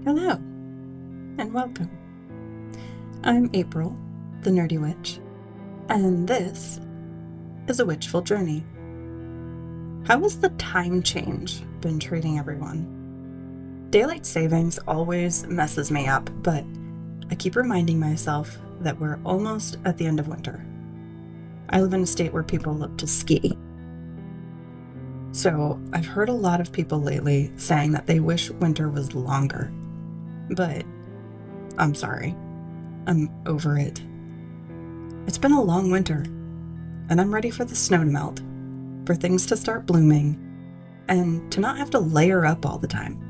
Hello, and welcome. I'm April, the Nerdy Witch, and this is a Witchful Journey. How has the time change been treating everyone? Daylight savings always messes me up, but I keep reminding myself that we're almost at the end of winter. I live in a state where people love to ski. So I've heard a lot of people lately saying that they wish winter was longer. But I'm sorry. I'm over it. It's been a long winter, and I'm ready for the snow to melt, for things to start blooming, and to not have to layer up all the time.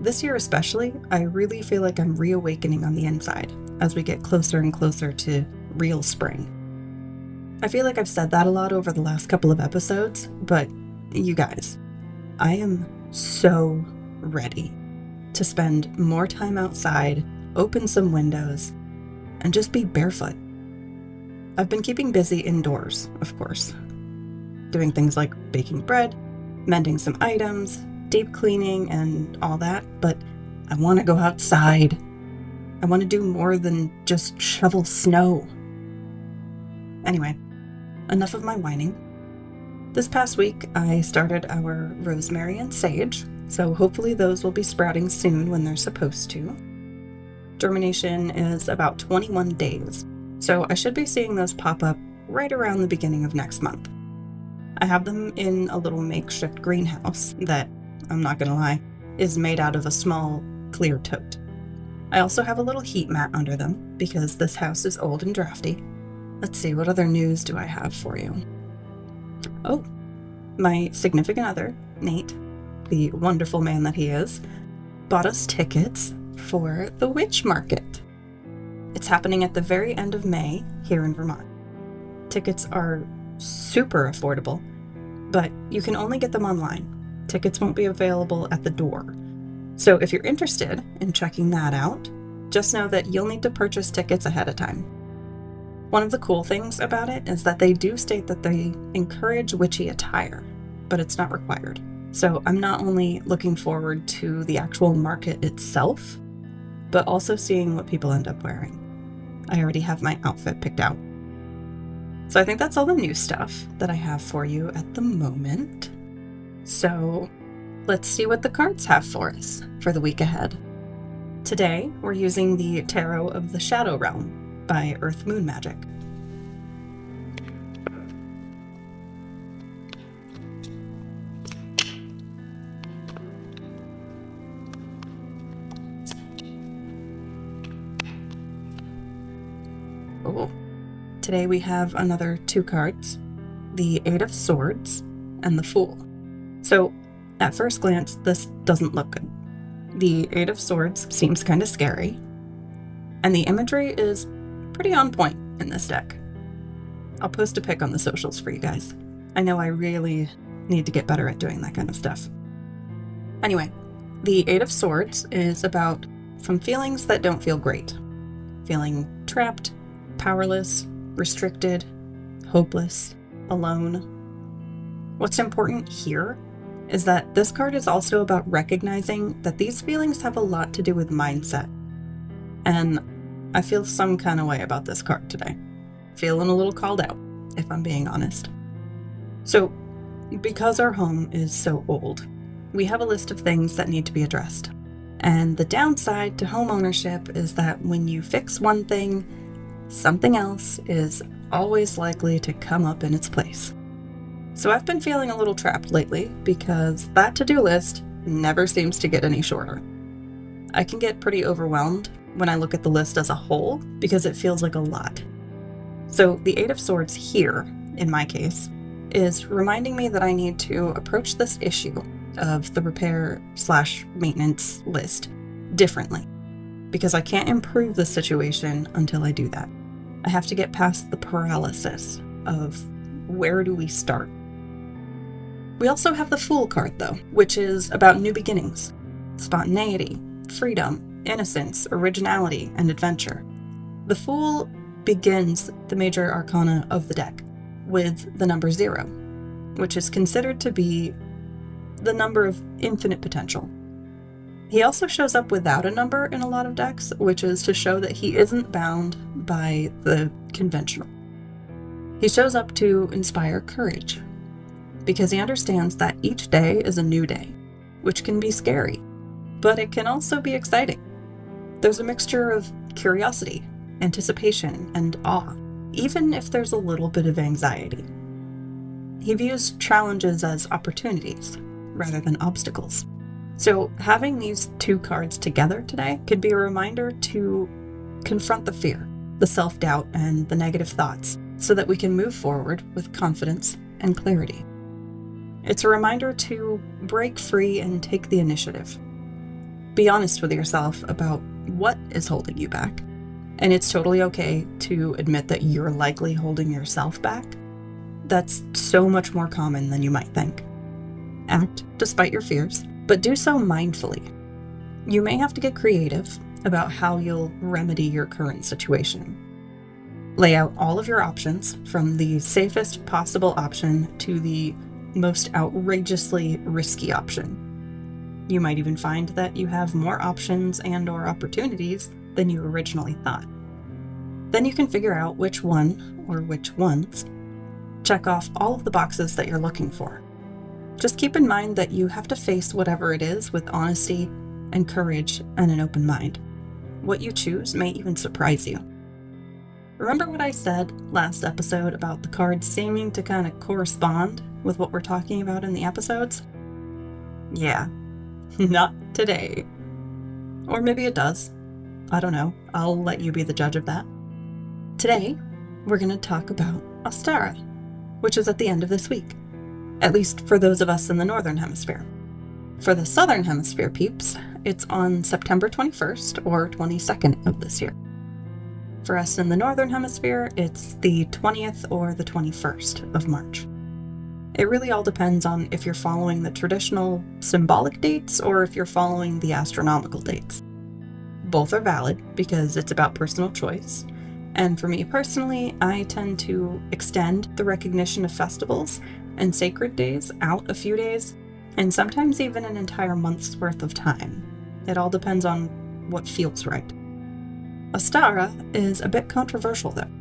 This year especially, I really feel like I'm reawakening on the inside as we get closer and closer to real spring. I feel like I've said that a lot over the last couple of episodes, but you guys, I am so ready to spend more time outside, open some windows, and just be barefoot. I've been keeping busy indoors, of course, doing things like baking bread, mending some items, deep cleaning, and all that, but I want to go outside. I want to do more than just shovel snow. Anyway, enough of my whining. This past week, I started our rosemary and sage, so hopefully those will be sprouting soon when they're supposed to. Germination is about 21 days, so I should be seeing those pop up right around the beginning of next month. I have them in a little makeshift greenhouse that, I'm not gonna lie, is made out of a small, clear tote. I also have a little heat mat under them because this house is old and drafty. Let's see, what other news do I have for you? Oh, my significant other, Nate, the wonderful man that he is, bought us tickets for the Witch Market. It's happening at the very end of May here in Vermont. Tickets are super affordable, but you can only get them online. Tickets won't be available at the door. So if you're interested in checking that out, just know that you'll need to purchase tickets ahead of time. One of the cool things about it is that they do state that they encourage witchy attire, but it's not required. So I'm not only looking forward to the actual market itself, but also seeing what people end up wearing. I already have my outfit picked out. So I think that's all the new stuff that I have for you at the moment. So let's see what the cards have for us for the week ahead. Today, we're using the Tarot of the Shadow Realm by Earth Moon Magic. Oh. Today we have another two cards, the Eight of Swords and the Fool. So at first glance, this doesn't look good. The Eight of Swords seems kind of scary, and the imagery is pretty on point in this deck. I'll post a pic on the socials for you guys. I know I really need to get better at doing that kind of stuff. Anyway, the Eight of Swords is about some feelings that don't feel great. Feeling trapped, powerless, restricted, hopeless, alone. What's important here is that this card is also about recognizing that these feelings have a lot to do with mindset. And I feel some kind of way about this card today. Feeling a little called out, if I'm being honest. So, because our home is so old, we have a list of things that need to be addressed. And the downside to home ownership is that when you fix one thing, something else is always likely to come up in its place. So I've been feeling a little trapped lately because that to-do list never seems to get any shorter. I can get pretty overwhelmed when I look at the list as a whole because it feels like a lot. So the Eight of Swords here, in my case, is reminding me that I need to approach this issue of the repair/maintenance list differently, because I can't improve the situation until I do that. I have to get past the paralysis of where do we start. We also have the Fool card though, which is about new beginnings, spontaneity, freedom, innocence, originality, and adventure. The Fool begins the major arcana of the deck with the number 0, which is considered to be the number of infinite potential. He also shows up without a number in a lot of decks, which is to show that he isn't bound by the conventional. He shows up to inspire courage, because he understands that each day is a new day, which can be scary, but it can also be exciting. There's a mixture of curiosity, anticipation, and awe, even if there's a little bit of anxiety. He views challenges as opportunities rather than obstacles. So having these two cards together today could be a reminder to confront the fear, the self-doubt, and the negative thoughts so that we can move forward with confidence and clarity. It's a reminder to break free and take the initiative. Be honest with yourself about what is holding you back. And it's totally okay to admit that you're likely holding yourself back. That's so much more common than you might think. Act despite your fears, but do so mindfully. You may have to get creative about how you'll remedy your current situation. Lay out all of your options, from the safest possible option to the most outrageously risky option. You might even find that you have more options and/or opportunities than you originally thought. Then you can figure out which one, or which ones, check off all of the boxes that you're looking for. Just keep in mind that you have to face whatever it is with honesty and courage and an open mind. What you choose may even surprise you. Remember what I said last episode about the cards seeming to kind of correspond with what we're talking about in the episodes? Yeah, not today. Or maybe it does. I don't know. I'll let you be the judge of that. Today, we're going to talk about Ostara, which is at the end of this week, at least for those of us in the Northern Hemisphere. For the Southern Hemisphere peeps, it's on September 21st or 22nd of this year. For us in the Northern Hemisphere, it's the 20th or the 21st of March. It really all depends on if you're following the traditional symbolic dates or if you're following the astronomical dates. Both are valid because it's about personal choice. And for me personally, I tend to extend the recognition of festivals and sacred days out a few days, and sometimes even an entire month's worth of time. It all depends on what feels right. Ostara is a bit controversial though,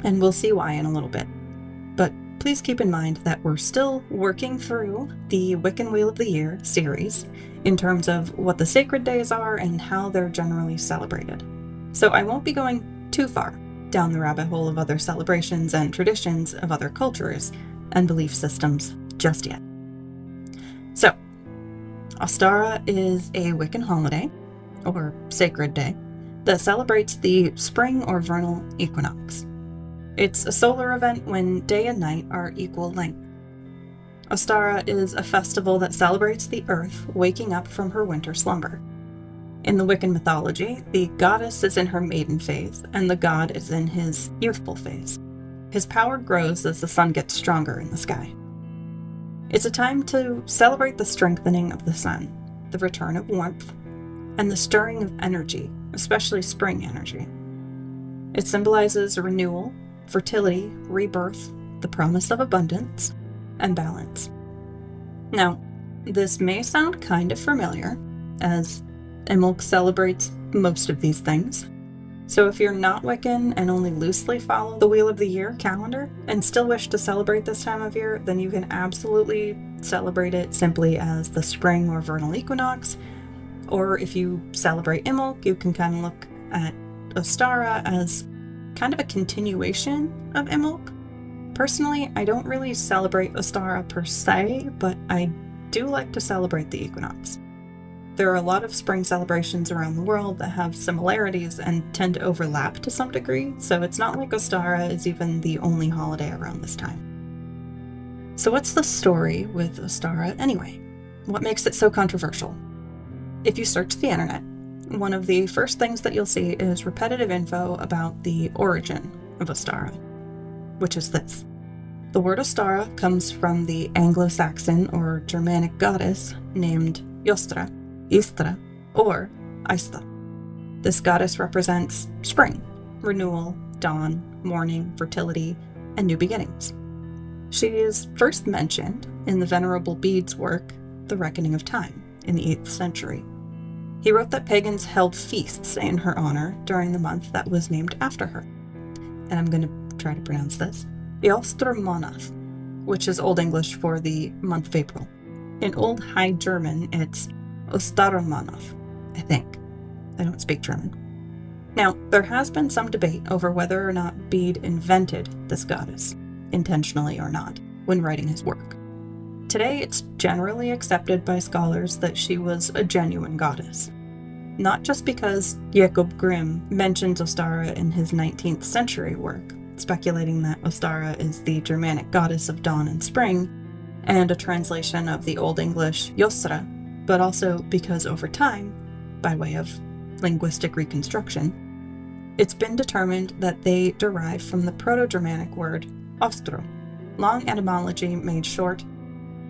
and we'll see why in a little bit. But please keep in mind that we're still working through the Wiccan Wheel of the Year series in terms of what the sacred days are and how they're generally celebrated. So I won't be going too far down the rabbit hole of other celebrations and traditions of other cultures and belief systems just yet. So, Ostara is a Wiccan holiday, or sacred day, that celebrates the spring or vernal equinox. It's a solar event when day and night are equal length. Ostara is a festival that celebrates the earth waking up from her winter slumber. In the Wiccan mythology, the goddess is in her maiden phase, and the god is in his youthful phase. His power grows as the sun gets stronger in the sky. It's a time to celebrate the strengthening of the sun, the return of warmth, and the stirring of energy, especially spring energy. It symbolizes renewal, fertility, rebirth, the promise of abundance, and balance. Now, this may sound kind of familiar, as Imbolc celebrates most of these things. So if you're not Wiccan and only loosely follow the Wheel of the Year calendar and still wish to celebrate this time of year, then you can absolutely celebrate it simply as the spring or vernal equinox. Or if you celebrate Imbolc, you can kind of look at Ostara as kind of a continuation of Imbolc. Personally, I don't really celebrate Ostara per se, but I do like to celebrate the equinox. There are a lot of spring celebrations around the world that have similarities and tend to overlap to some degree, so it's not like Ostara is even the only holiday around this time. So what's the story with Ostara anyway? What makes it so controversial? If you search the internet, one of the first things that you'll see is repetitive info about the origin of Ostara, which is this. The word Ostara comes from the Anglo-Saxon or Germanic goddess named Jostra, Istra, or Aista. This goddess represents spring, renewal, dawn, morning, fertility, and new beginnings. She is first mentioned in the Venerable Bede's work, The Reckoning of Time, in the 8th century. He wrote that pagans held feasts in her honor during the month that was named after her. And I'm going to try to pronounce this. Ostermonat, which is Old English for the month of April. In Old High German, it's Ostara, I think. I don't speak German. Now, there has been some debate over whether or not Bede invented this goddess, intentionally or not, when writing his work. Today, it's generally accepted by scholars that she was a genuine goddess. Not just because Jakob Grimm mentions Ostara in his 19th century work, speculating that Ostara is the Germanic goddess of dawn and spring, and a translation of the Old English Jostra, but also because over time, by way of linguistic reconstruction, it's been determined that they derive from the Proto-Germanic word ostro. Long etymology made short,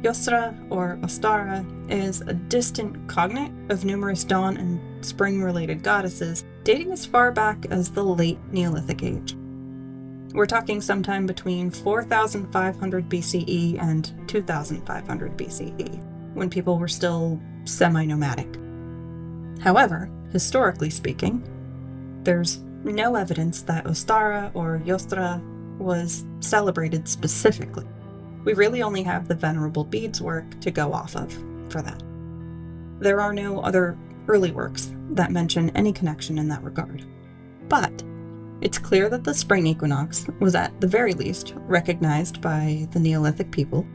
Jostra or Ostara is a distant cognate of numerous dawn and spring-related goddesses dating as far back as the late Neolithic Age. We're talking sometime between 4,500 BCE and 2,500 BCE, when people were still semi-nomadic. However, historically speaking, there's no evidence that Ostara or Jostra was celebrated specifically. We really only have the Venerable Bede's work to go off of for that. There are no other early works that mention any connection in that regard. But it's clear that the spring equinox was at the very least recognized by the Neolithic people,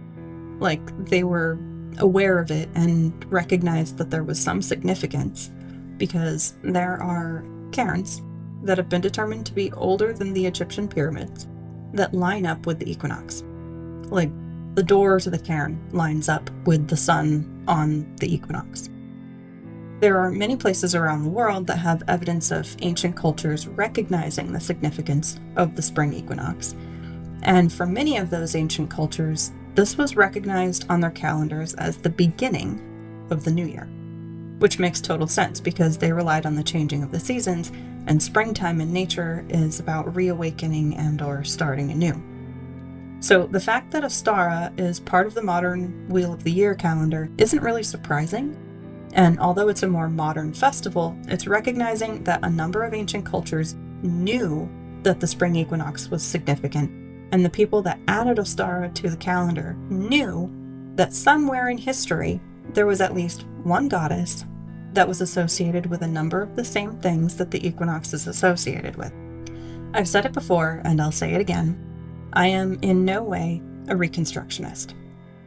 like they were aware of it and recognized that there was some significance, because there are cairns that have been determined to be older than the Egyptian pyramids that line up with the equinox. Like, the door to the cairn lines up with the sun on the equinox. There are many places around the world that have evidence of ancient cultures recognizing the significance of the spring equinox, and for many of those ancient cultures, this was recognized on their calendars as the beginning of the new year, which makes total sense because they relied on the changing of the seasons, and springtime in nature is about reawakening and or starting anew. So the fact that Ostara is part of the modern Wheel of the Year calendar isn't really surprising, and although it's a more modern festival, it's recognizing that a number of ancient cultures knew that the spring equinox was significant, and the people that added Ostara to the calendar knew that somewhere in history there was at least one goddess that was associated with a number of the same things that the equinox is associated with. I've said it before, and I'll say it again. I am in no way a Reconstructionist.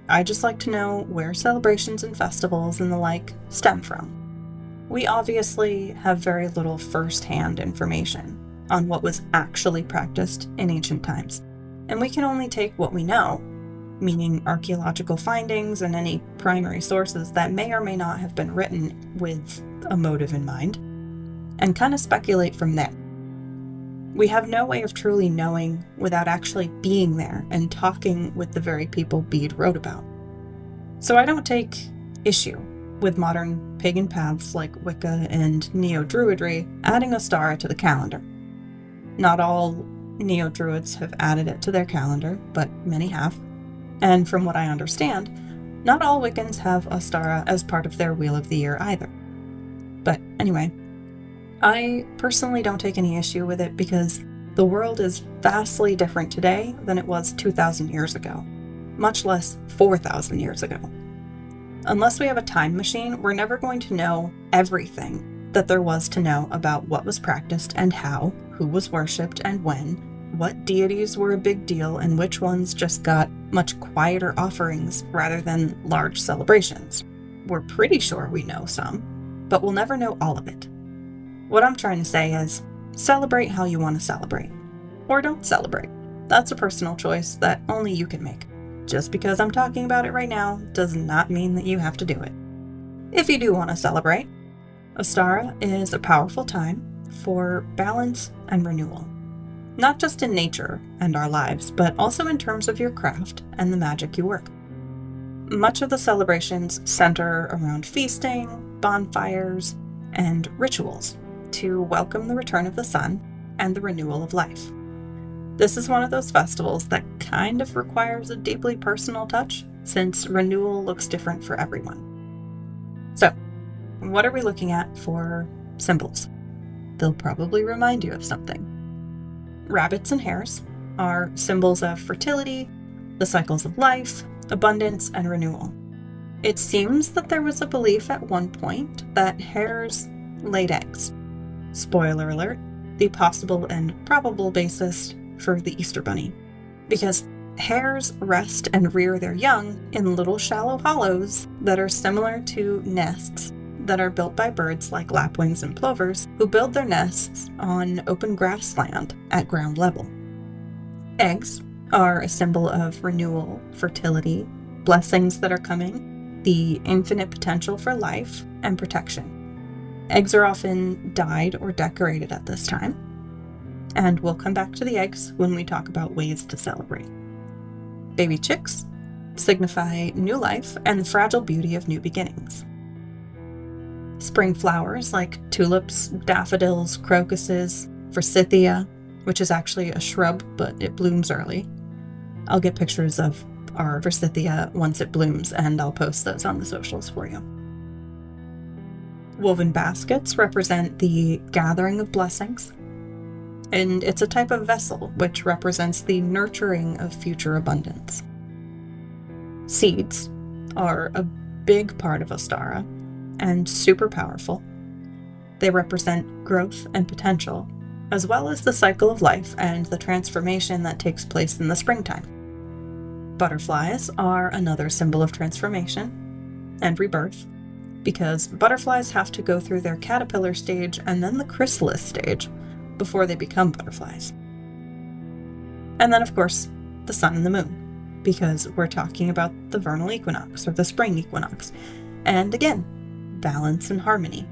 I just like to know where celebrations and festivals and the like stem from. We obviously have very little first-hand information on what was actually practiced in ancient times, and we can only take what we know, meaning archaeological findings and any primary sources that may or may not have been written with a motive in mind, and kind of speculate from there. We have no way of truly knowing without actually being there and talking with the very people Bede wrote about. So I don't take issue with modern pagan paths like Wicca and Neo-Druidry adding Ostara to the calendar. Not all Neo-Druids have added it to their calendar, but many have. And from what I understand, not all Wiccans have Ostara as part of their Wheel of the Year either. But anyway, I personally don't take any issue with it because the world is vastly different today than it was 2,000 years ago, much less 4,000 years ago. Unless we have a time machine, we're never going to know everything that there was to know about what was practiced and how, who was worshipped and when, what deities were a big deal and which ones just got much quieter offerings rather than large celebrations. We're pretty sure we know some, but we'll never know all of it. What I'm trying to say is, celebrate how you want to celebrate. Or don't celebrate. That's a personal choice that only you can make. Just because I'm talking about it right now does not mean that you have to do it. If you do want to celebrate, Ostara is a powerful time for balance and renewal. Not just in nature and our lives, but also in terms of your craft and the magic you work. Much of the celebrations center around feasting, bonfires, and rituals to welcome the return of the sun and the renewal of life. This is one of those festivals that kind of requires a deeply personal touch, since renewal looks different for everyone. So, what are we looking at for symbols? They'll probably remind you of something. Rabbits and hares are symbols of fertility, the cycles of life, abundance, and renewal. It seems that there was a belief at one point that hares laid eggs. Spoiler alert, the possible and probable basis for the Easter Bunny. Because hares rest and rear their young in little shallow hollows that are similar to nests that are built by birds like lapwings and plovers, who build their nests on open grassland at ground level. Eggs are a symbol of renewal, fertility, blessings that are coming, the infinite potential for life, and protection. Eggs are often dyed or decorated at this time, and we'll come back to the eggs when we talk about ways to celebrate. Baby chicks signify new life and the fragile beauty of new beginnings. Spring flowers like tulips, daffodils, crocuses, forsythia, which is actually a shrub, but it blooms early. I'll get pictures of our forsythia once it blooms, and I'll post those on the socials for you. Woven baskets represent the gathering of blessings, and it's a type of vessel which represents the nurturing of future abundance. Seeds are a big part of Ostara and super powerful. They represent growth and potential, as well as the cycle of life and the transformation that takes place in the springtime. Butterflies are another symbol of transformation and rebirth, because butterflies have to go through their caterpillar stage and then the chrysalis stage before they become butterflies. And then, of course, the sun and the moon, because we're talking about the vernal equinox or the spring equinox. And again, balance and harmony.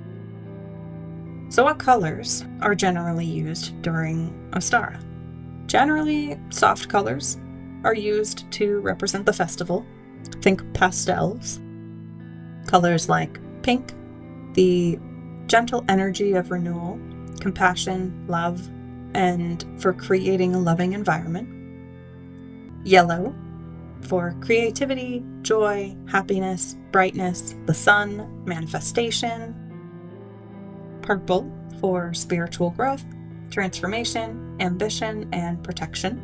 So what colors are generally used during Ostara? Generally, soft colors are used to represent the festival. Think pastels. Colors like pink, the gentle energy of renewal, compassion, love, and for creating a loving environment. Yellow, for creativity, joy, happiness, brightness, the sun, manifestation. Purple, for spiritual growth, transformation, ambition, and protection.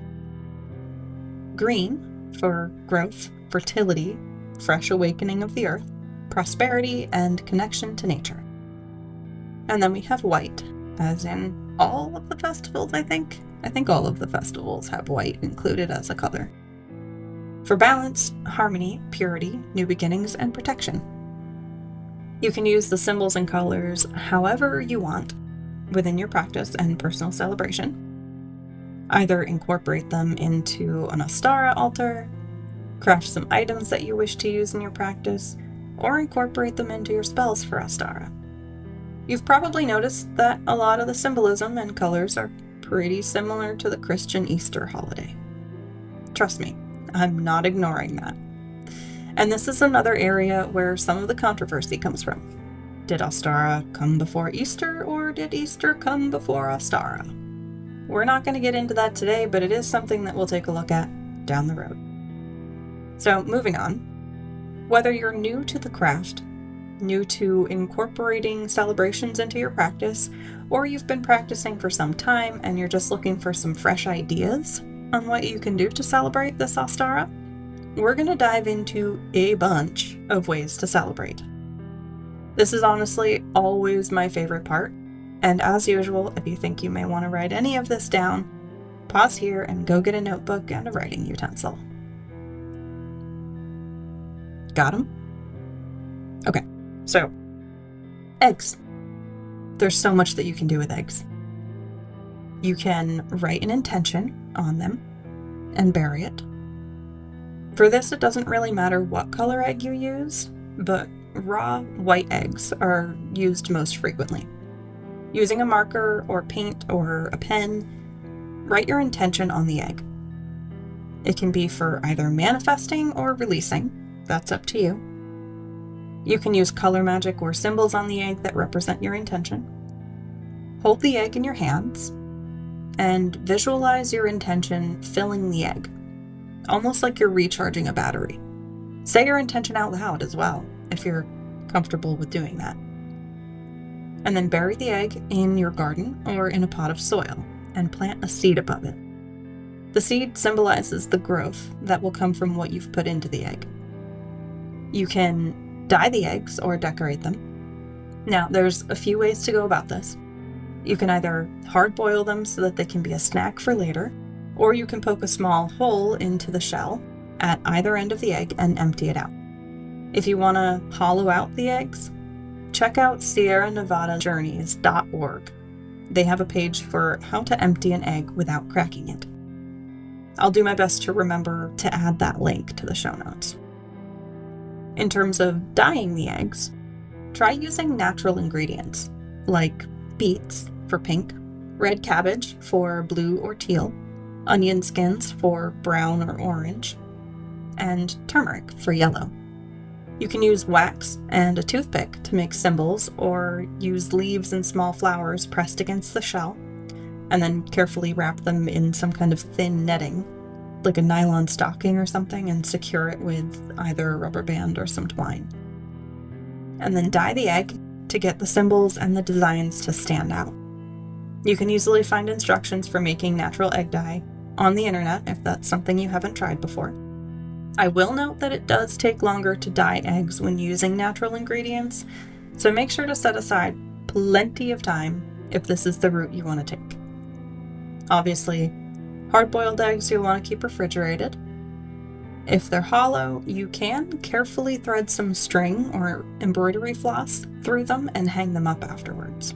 Green, for growth, fertility, fresh awakening of the earth, prosperity, and connection to nature. And then we have white, as in all of the festivals, I think. I think all of the festivals have white included as a color. For balance, harmony, purity, new beginnings, and protection. You can use the symbols and colors however you want within your practice and personal celebration. Either incorporate them into an Ostara altar, craft some items that you wish to use in your practice, or incorporate them into your spells for Ostara. You've probably noticed that a lot of the symbolism and colors are pretty similar to the Christian Easter holiday. Trust me, I'm not ignoring that. And this is another area where some of the controversy comes from. Did Ostara come before Easter, or did Easter come before Ostara? We're not going to get into that today, but it is something that we'll take a look at down the road. So, moving on. Whether you're new to the craft, new to incorporating celebrations into your practice, or you've been practicing for some time and you're just looking for some fresh ideas on what you can do to celebrate this Ostara, we're going to dive into a bunch of ways to celebrate. This is honestly always my favorite part, and as usual, if you think you may want to write any of this down, pause here and go get a notebook and a writing utensil. Got 'em? Okay, so eggs. There's so much that you can do with eggs. You can write an intention on them and bury it. For this, it doesn't really matter what color egg you use, but raw white eggs are used most frequently. Using a marker or paint or a pen, write your intention on the egg. It can be for either manifesting or releasing. That's up to you. You can use color magic or symbols on the egg that represent your intention. Hold the egg in your hands and visualize your intention filling the egg, almost like you're recharging a battery. Say your intention out loud as well, if you're comfortable with doing that. and then bury the egg in your garden or in a pot of soil and plant a seed above it. The seed symbolizes the growth that will come from what you've put into the egg. You can dye the eggs or decorate them. Now, there's a few ways to go about this. You can either hard boil them so that they can be a snack for later, or you can poke a small hole into the shell at either end of the egg and empty it out. If you want to hollow out the eggs, check out SierraNevadaJourneys.org. They have a page for how to empty an egg without cracking it. I'll do my best to remember to add that link to the show notes. In terms of dyeing the eggs, try using natural ingredients like beets for pink, red cabbage for blue or teal, onion skins for brown or orange, and turmeric for yellow. You can use wax and a toothpick to make symbols, or use leaves and small flowers pressed against the shell, and then carefully wrap them in some kind of thin netting, like a nylon stocking or something, and secure it with either a rubber band or some twine. And then dye the egg to get the symbols and the designs to stand out. You can easily find instructions for making natural egg dye on the internet if that's something you haven't tried before. I will note that it does take longer to dye eggs when using natural ingredients, so make sure to set aside plenty of time if this is the route you want to take. Obviously, hard-boiled eggs you'll want to keep refrigerated. If they're hollow, you can carefully thread some string or embroidery floss through them and hang them up afterwards.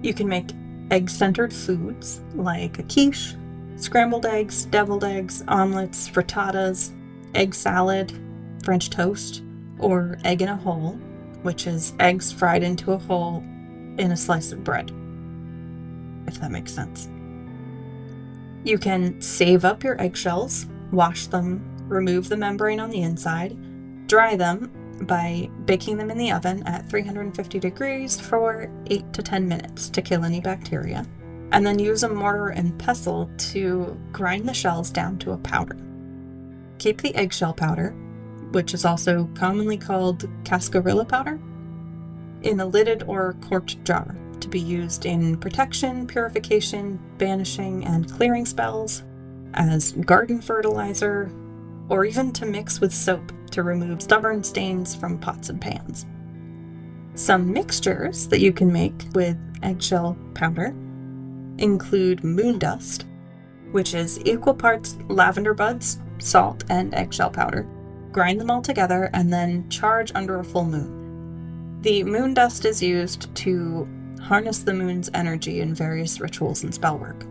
You can make egg-centered foods like a quiche, scrambled eggs, deviled eggs, omelets, frittatas, egg salad, French toast, or egg in a hole, which is eggs fried into a hole in a slice of bread, if that makes sense. You can save up your eggshells, wash them, remove the membrane on the inside, dry them by baking them in the oven at 350 degrees for 8 to 10 minutes to kill any bacteria, and then use a mortar and pestle to grind the shells down to a powder. Keep the eggshell powder, which is also commonly called cascarilla powder, in a lidded or corked jar to be used in protection, purification, banishing, and clearing spells, as garden fertilizer, or even to mix with soap to remove stubborn stains from pots and pans. Some mixtures that you can make with eggshell powder include moon dust, which is equal parts lavender buds, salt, and eggshell powder. Grind them all together and then charge under a full moon. The moon dust is used to harness the moon's energy in various rituals and spellwork.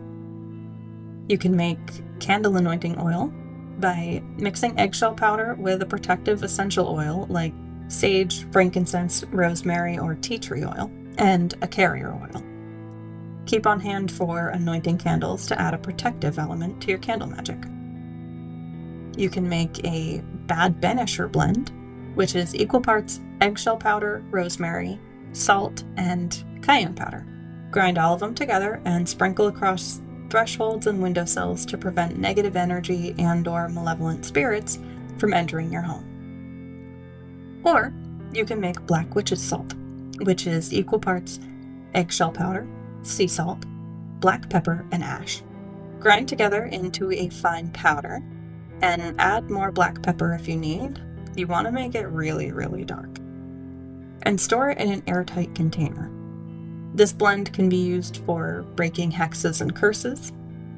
You can make candle anointing oil by mixing eggshell powder with a protective essential oil like sage, frankincense, rosemary, or tea tree oil, and a carrier oil. Keep on hand for anointing candles to add a protective element to your candle magic. You can make a bad banisher blend, which is equal parts eggshell powder, rosemary, salt, and cayenne powder. Grind all of them together and sprinkle across thresholds and windowsills to prevent negative energy and/or malevolent spirits from entering your home. Or you can make black witch's salt, which is equal parts eggshell powder, sea salt, black pepper, and ash. Grind together into a fine powder and add more black pepper if you need. You want to make it really, really dark. And store it in an airtight container. This blend can be used for breaking hexes and curses,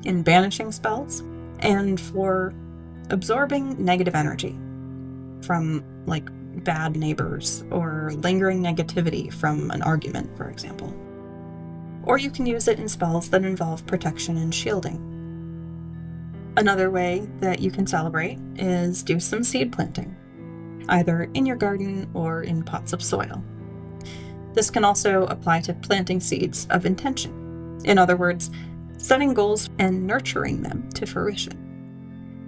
in banishing spells, and for absorbing negative energy from, like, bad neighbors or lingering negativity from an argument, for example. Or you can use it in spells that involve protection and shielding. Another way that you can celebrate is do some seed planting, either in your garden or in pots of soil. This can also apply to planting seeds of intention. In other words, setting goals and nurturing them to fruition.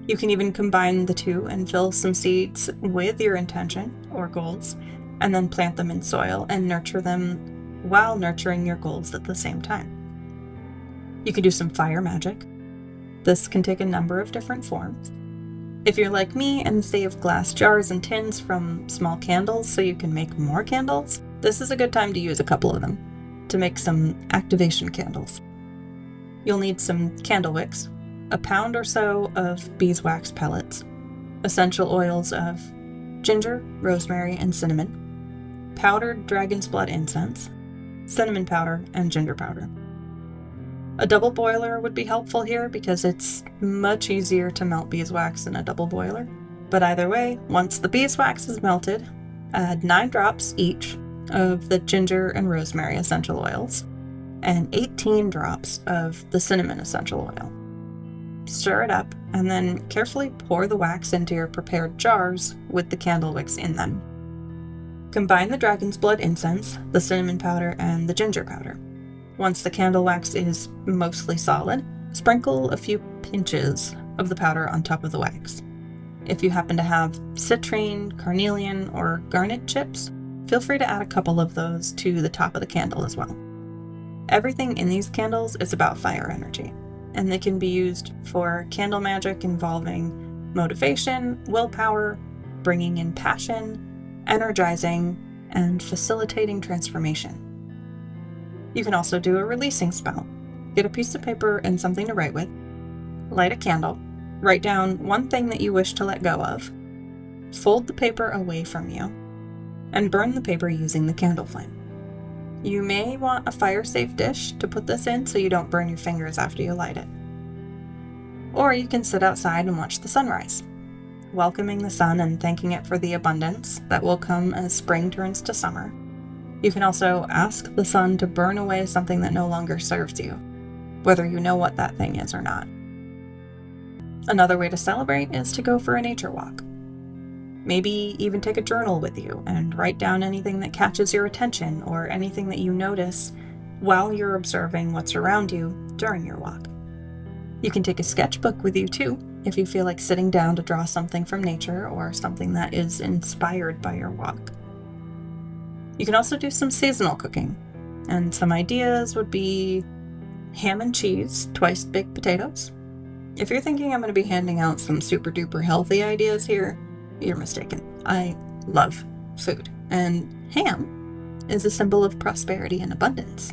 You can even combine the two and fill some seeds with your intention or goals, and then plant them in soil and nurture them while nurturing your goals at the same time. You can do some fire magic. This can take a number of different forms. If you're like me and save glass jars and tins from small candles so you can make more candles, this is a good time to use a couple of them to make some activation candles. You'll need some candle wicks, a pound or so of beeswax pellets, essential oils of ginger, rosemary, and cinnamon, powdered dragon's blood incense, cinnamon powder, and ginger powder. A double boiler would be helpful here because it's much easier to melt beeswax in a double boiler. But either way, once the beeswax is melted, add 9 drops each of the ginger and rosemary essential oils and 18 drops of the cinnamon essential oil. Stir it up and then carefully pour the wax into your prepared jars with the candle wicks in them. Combine the dragon's blood incense, the cinnamon powder, and the ginger powder. Once the candle wax is mostly solid, sprinkle a few pinches of the powder on top of the wax. If you happen to have citrine, carnelian, or garnet chips, feel free to add a couple of those to the top of the candle as well. Everything in these candles is about fire energy, and they can be used for candle magic involving motivation, willpower, bringing in passion, energizing, and facilitating transformation. You can also do a releasing spell. Get a piece of paper and something to write with, light a candle, write down one thing that you wish to let go of, fold the paper away from you, and burn the paper using the candle flame. You may want a fire-safe dish to put this in so you don't burn your fingers after you light it. Or you can sit outside and watch the sunrise, welcoming the sun and thanking it for the abundance that will come as spring turns to summer. You can also ask the sun to burn away something that no longer serves you, whether you know what that thing is or not. Another way to celebrate is to go for a nature walk. Maybe even take a journal with you and write down anything that catches your attention or anything that you notice while you're observing what's around you during your walk. You can take a sketchbook with you too, if you feel like sitting down to draw something from nature or something that is inspired by your walk. You can also do some seasonal cooking, and some ideas would be ham and cheese, twice baked potatoes. If you're thinking I'm going to be handing out some super duper healthy ideas here, you're mistaken. I love food, and ham is a symbol of prosperity and abundance.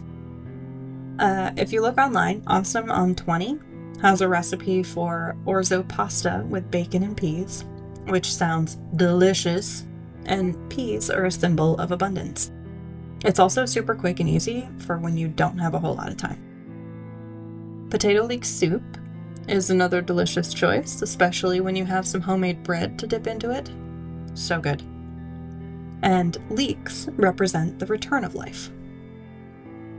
If you look online, Awesome on 20 has a recipe for orzo pasta with bacon and peas, which sounds delicious, and peas are a symbol of abundance. It's also super quick and easy for when you don't have a whole lot of time. Potato leek soup is another delicious choice, especially when you have some homemade bread to dip into it. So good. And leeks represent the return of life.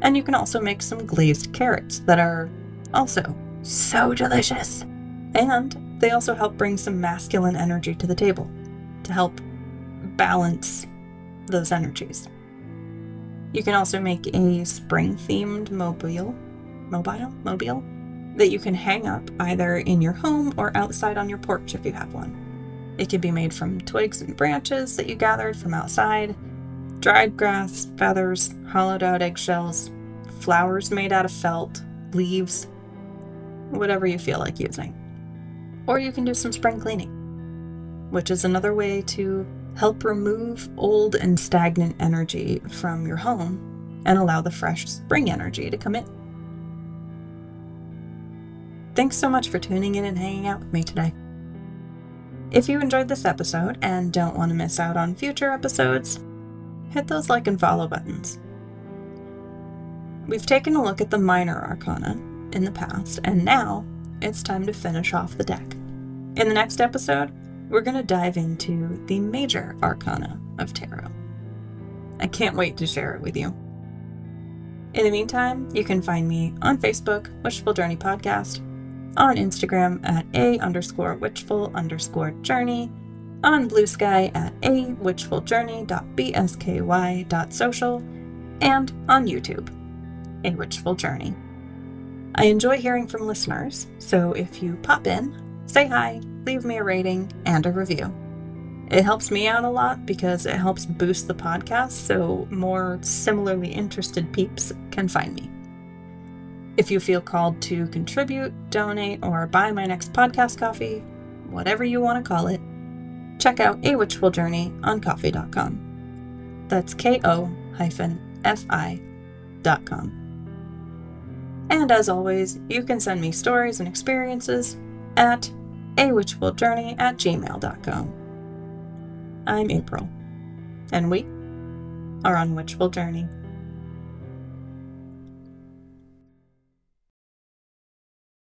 And you can also make some glazed carrots that are also so delicious. And they also help bring some masculine energy to the table to help balance those energies. You can also make a spring-themed mobile that you can hang up either in your home or outside on your porch if you have one. It can be made from twigs and branches that you gathered from outside, dried grass, feathers, hollowed out eggshells, flowers made out of felt, leaves, whatever you feel like using. Or you can do some spring cleaning, which is another way to help remove old and stagnant energy from your home and allow the fresh spring energy to come in. Thanks so much for tuning in and hanging out with me today. If you enjoyed this episode and don't want to miss out on future episodes, hit those like and follow buttons. We've taken a look at the minor arcana in the past, and now it's time to finish off the deck. In the next episode, we're going to dive into the major arcana of tarot. I can't wait to share it with you. In the meantime, you can find me on Facebook, Witchful Journey Podcast, on Instagram at _witchful_journey, on BlueSky at awitchfuljourney.bsky.social, and on YouTube, A Witchful Journey. I enjoy hearing from listeners, so if you pop in, say hi, leave me a rating and a review. It helps me out a lot because it helps boost the podcast so more similarly interested peeps can find me. If you feel called to contribute, donate, or buy my next podcast coffee, whatever you want to call it, check out A Witchful Journey on Ko-fi.com. That's ko-fi.com. And as always, you can send me stories and experiences at awitchfuljourney@gmail.com. I'm April, and we are on Witchful Journey.